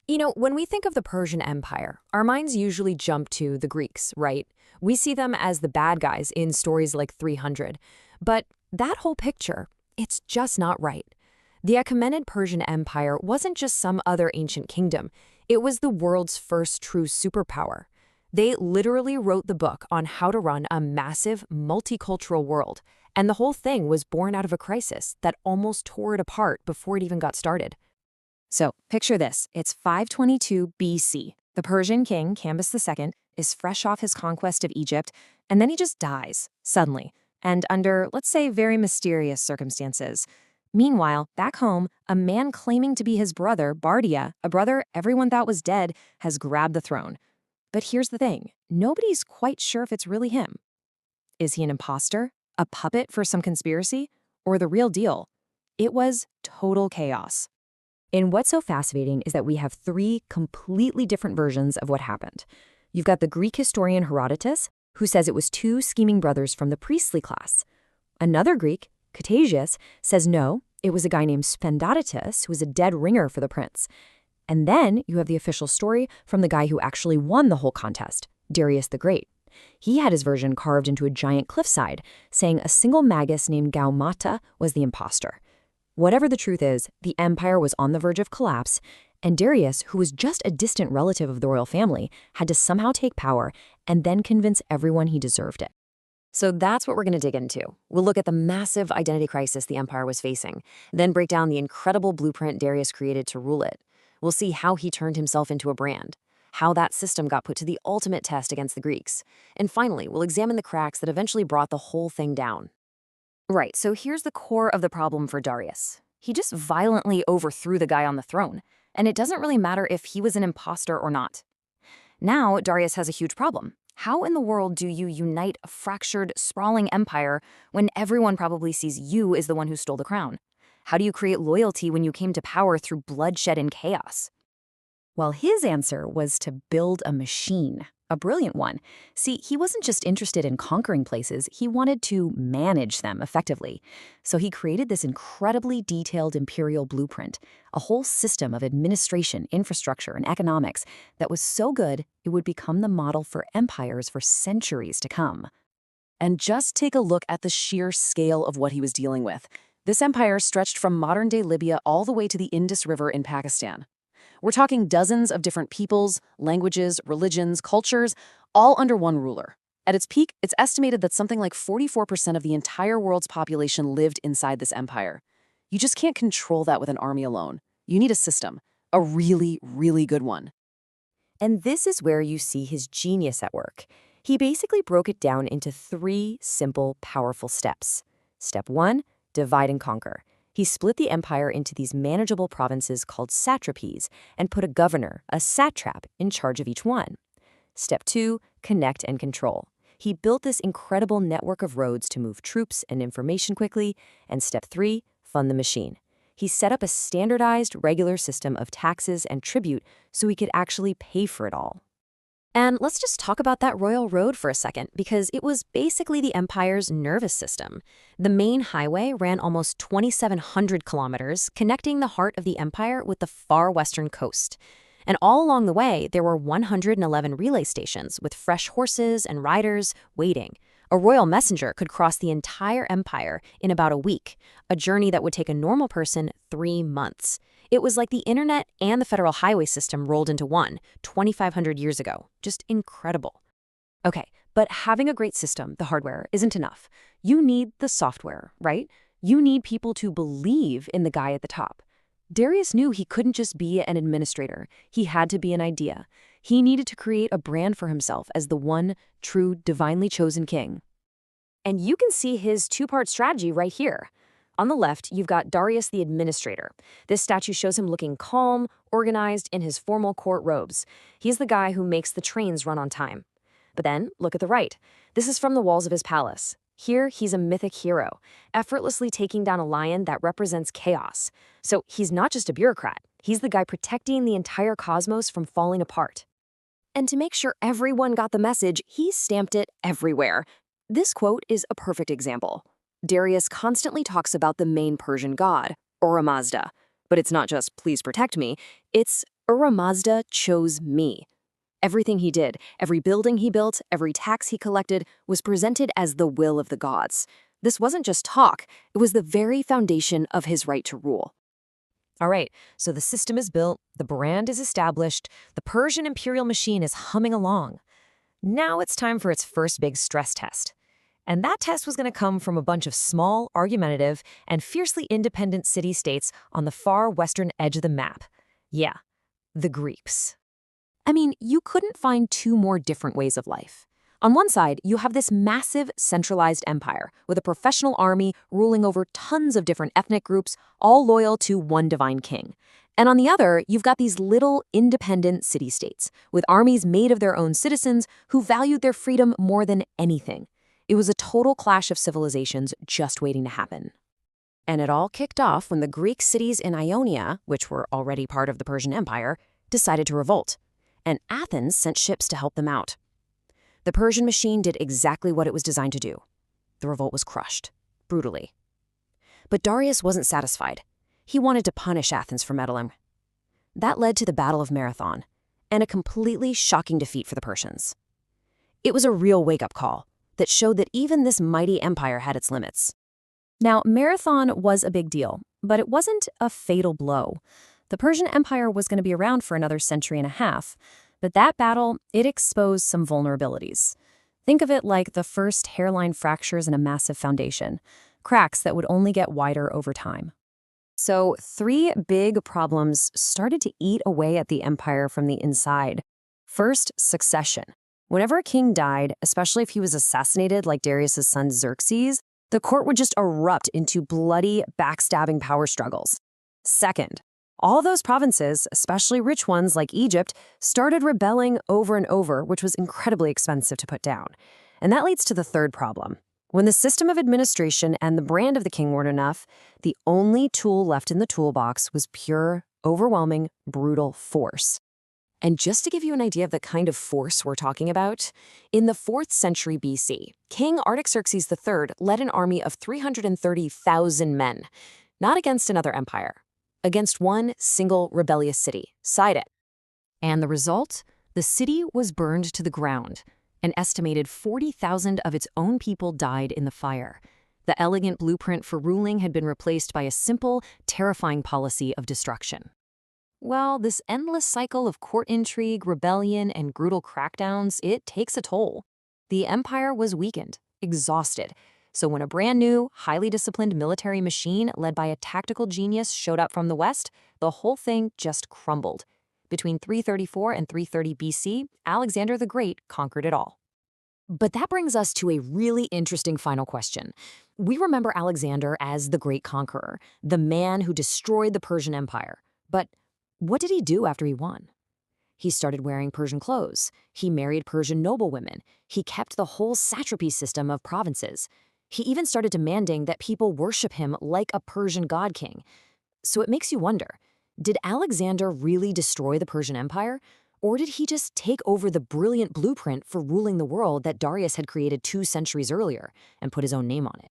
When we think of the Persian Empire, our minds usually jump to the Greeks, right? We see them as the bad guys in stories like 300. But that whole picture, it's just not right. The Achaemenid Persian Empire wasn't just some other ancient kingdom. It was the world's first true superpower. They literally wrote the book on how to run a massive, multicultural world, and the whole thing was born out of a crisis that almost tore it apart before it even got started. So, picture this. It's 522 BC. The Persian king, Cambyses II, is fresh off his conquest of Egypt, and then he just dies, suddenly, and under, let's say, very mysterious circumstances. Meanwhile, back home, a man claiming to be his brother, Bardia, a brother everyone thought was dead, has grabbed the throne. But here's the thing. Nobody's quite sure if it's really him. Is he an imposter? A puppet for some conspiracy? Or the real deal? It was total chaos. And what's so fascinating is that we have three completely different versions of what happened. You've got the Greek historian Herodotus, who says it was two scheming brothers from the priestly class. Another Greek, Ctesias, says no, it was a guy named Spendatus who was a dead ringer for the prince. And then you have the official story from the guy who actually won the whole contest, Darius the Great. He had his version carved into a giant cliffside, saying a single magus named Gaumata was the imposter. Whatever the truth is, the empire was on the verge of collapse, and Darius, who was just a distant relative of the royal family, had to somehow take power and then convince everyone he deserved it. So that's what we're going to dig into. We'll look at the massive identity crisis the empire was facing, then break down the incredible blueprint Darius created to rule it. We'll see how he turned himself into a brand, how that system got put to the ultimate test against the Greeks, and finally, we'll examine the cracks that eventually brought the whole thing down. Right, so here's the core of the problem for Darius. He just violently overthrew the guy on the throne, and it doesn't really matter if he was an imposter or not. Now, Darius has a huge problem. How in the world do you unite a fractured, sprawling empire when everyone probably sees you as the one who stole the crown? How do you create loyalty when you came to power through bloodshed and chaos? Well, his answer was to build a machine, a brilliant one. See, he wasn't just interested in conquering places, he wanted to manage them effectively. So he created this incredibly detailed imperial blueprint, a whole system of administration, infrastructure, and economics that was so good it would become the model for empires for centuries to come. And just take a look at the sheer scale of what he was dealing with. This empire stretched from modern-day Libya all the way to the Indus River in Pakistan. We're talking dozens of different peoples, languages, religions, cultures, all under one ruler. At its peak, it's estimated that something like 44% of the entire world's population lived inside this empire. You just can't control that with an army alone. You need a system, a really, really good one. And this is where you see his genius at work. He basically broke it down into three simple, powerful steps. Step 1, divide and conquer. He split the empire into these manageable provinces called satrapies and put a governor, a satrap, in charge of each one. Step 2, connect and control. He built this incredible network of roads to move troops and information quickly. And step 3, fund the machine. He set up a standardized, regular system of taxes and tribute so he could actually pay for it all. And let's just talk about that royal road for a second, because it was basically the empire's nervous system. The main highway ran almost 2,700 kilometers, connecting the heart of the empire with the far western coast. And all along the way, there were 111 relay stations with fresh horses and riders waiting. A royal messenger could cross the entire empire in about a week, a journey that would take a normal person 3 months. It was like the internet and the federal highway system rolled into one 2,500 years ago. Just incredible. Okay, but having a great system, the hardware, isn't enough. You need the software, right? You need people to believe in the guy at the top. Darius knew he couldn't just be an administrator. He had to be an idea. He needed to create a brand for himself as the one true, divinely chosen king. And you can see his two-part strategy right here. On the left, you've got Darius the administrator. This statue shows him looking calm, organized in his formal court robes. He's the guy who makes the trains run on time. But then, look at the right. This is from the walls of his palace. Here, he's a mythic hero, effortlessly taking down a lion that represents chaos. So he's not just a bureaucrat. He's the guy protecting the entire cosmos from falling apart. And to make sure everyone got the message, he stamped it everywhere. This quote is a perfect example. Darius constantly talks about the main Persian god, Ahura Mazda. But it's not just, please protect me, it's, Mazda chose me. Everything he did, every building he built, every tax he collected, was presented as the will of the gods. This wasn't just talk, it was the very foundation of his right to rule. All right, so the system is built, the brand is established, the Persian imperial machine is humming along. Now it's time for its first big stress test. And that test was going to come from a bunch of small, argumentative, and fiercely independent city-states on the far western edge of the map. Yeah, the Greeks. I mean, you couldn't find two more different ways of life. On one side, you have this massive, centralized empire with a professional army ruling over tons of different ethnic groups, all loyal to one divine king. And on the other, you've got these little, independent city-states with armies made of their own citizens who valued their freedom more than anything. It was a total clash of civilizations just waiting to happen. And it all kicked off when the Greek cities in Ionia, which were already part of the Persian Empire, decided to revolt. And Athens sent ships to help them out. The Persian machine did exactly what it was designed to do. The revolt was crushed, brutally. But Darius wasn't satisfied. He wanted to punish Athens for meddling. That led to the Battle of Marathon, and a completely shocking defeat for the Persians. It was a real wake-up call that showed that even this mighty empire had its limits. Now, Marathon was a big deal, but it wasn't a fatal blow. The Persian Empire was going to be around for another century and a half, but that battle, it exposed some vulnerabilities. Think of it like the first hairline fractures in a massive foundation, cracks that would only get wider over time. So 3 big problems started to eat away at the empire from the inside. First, succession. Whenever a king died, especially if he was assassinated like Darius' son Xerxes, the court would just erupt into bloody, backstabbing power struggles. Second, all those provinces, especially rich ones like Egypt, started rebelling over and over, which was incredibly expensive to put down. And that leads to the third problem. When the system of administration and the brand of the king weren't enough, the only tool left in the toolbox was pure, overwhelming, brutal force. And just to give you an idea of the kind of force we're talking about, in the 4th century BC, King Artaxerxes III led an army of 330,000 men, not against another empire, against one single rebellious city, Sidon. And the result? The city was burned to the ground. An estimated 40,000 of its own people died in the fire. The elegant blueprint for ruling had been replaced by a simple, terrifying policy of destruction. Well, this endless cycle of court intrigue, rebellion, and brutal crackdowns, it takes a toll. The empire was weakened, exhausted. So when a brand new, highly disciplined military machine led by a tactical genius showed up from the west, the whole thing just crumbled. Between 334 and 330 BC, Alexander the Great conquered it all. But that brings us to a really interesting final question. We remember Alexander as the great conqueror, the man who destroyed the Persian Empire. But what did he do after he won? He started wearing Persian clothes. He married Persian noblewomen. He kept the whole satrapy system of provinces. He even started demanding that people worship him like a Persian god king. So it makes you wonder, did Alexander really destroy the Persian Empire? Or did he just take over the brilliant blueprint for ruling the world that Darius had created 2 centuries earlier and put his own name on it?